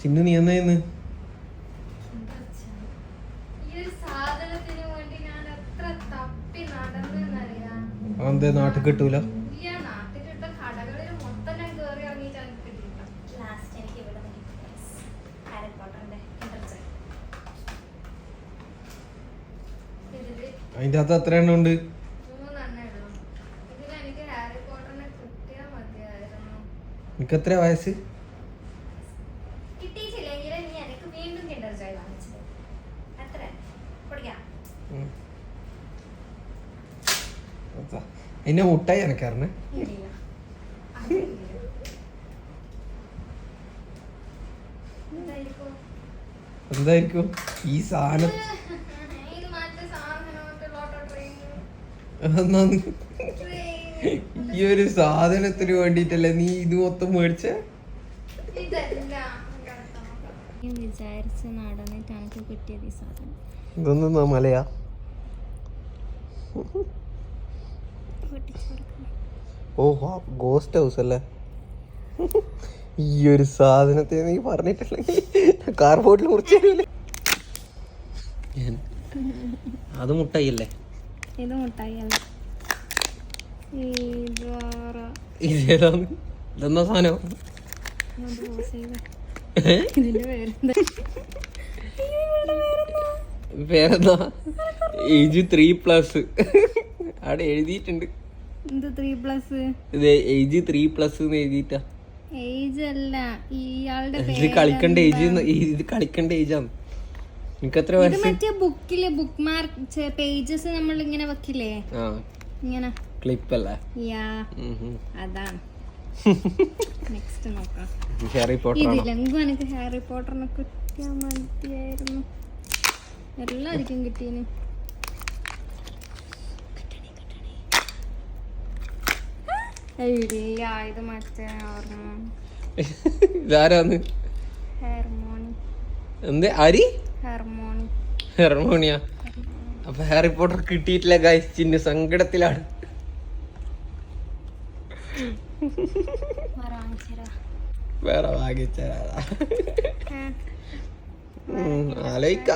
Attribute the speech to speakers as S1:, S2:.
S1: ചിന്നു നീ എന്നായിരുന്നു അതെന്താ നാട്ടിൽ കിട്ടൂല? അതിന്റെ അകത്ത് എത്ര എണ്ണം ഉണ്ട്? എനിക്ക് എത്ര വയസ്സ്? അതിന്റെ മുട്ടായി എനക്കാറിന് എന്തായിരിക്കും ഈ സാധനം? ഈ ഒരു സാധനത്തിന് വേണ്ടിട്ടല്ലേ നീ ഇത് മൊത്തം മേടിച്ച? ഇതൊന്നും മലയാ? ഓ ഗോസ്റ്റ് ഹൗസ് അല്ലേ? ഈ ഒരു സാധനത്തെ നീ പറഞ്ഞിട്ടില്ലെങ്കിൽ കാർബോർഡിൽ മുറിച്ചില്ലേ? അത് മുട്ടായില്ലേ?
S2: ഇത് മുട്ടായിയല്ല.
S1: ഇതെന്താ സാധനം? പേരെന്താ? ഏജ് 3+ അവിടെ എഴുതിയിട്ടുണ്ട്.
S2: ഇത് 3+?
S1: ഇത് ഏജ് 3+ എഴുതിയിട്ടാ.
S2: ഏജ് അല്ല, ഇയാളുടെ
S1: ഇത് കളിക്കേണ്ട ഏജ്. ഇത് കളിക്കേണ്ട ഏജാണ്. എനിക്കെത്ര വയസ്സ്?
S2: മറ്റേ ബുക്കില് ബുക്ക് മാർക്ക് പേജസ് നമ്മൾ ഇങ്ങനെ വെക്കില്ലേ, ഇങ്ങനെ
S1: ക്ലിപ്പ് അല്ലേ?
S2: അതാണ്. നെക്സ്റ്റ് നോക്കാം.
S1: Harry Potter.
S2: ഇതിലെങ്കും എനിക്ക് ഹാരി പോട്ടറിനെ കിട്ടിയാ മതിയായിരുന്നു. എല്ലാവർക്കും കിട്ടീന്. ഇല്ല, ഇത് മറ്റേ
S1: ഇതാരാന്ന്?
S2: ഹെർമോണി.
S1: എന്ത് ആരി?
S2: ഹെർമോണി.
S1: ഹെർമോണിയാ? അപ്പൊ ഹാരി പോട്ടർ കിട്ടിയിട്ടില്ല ഗൈസ്. ചിന്ന സങ്കടത്തിലാണ്. വേറെ വാങ്ങിച്ചാ ആലോചിക്ക.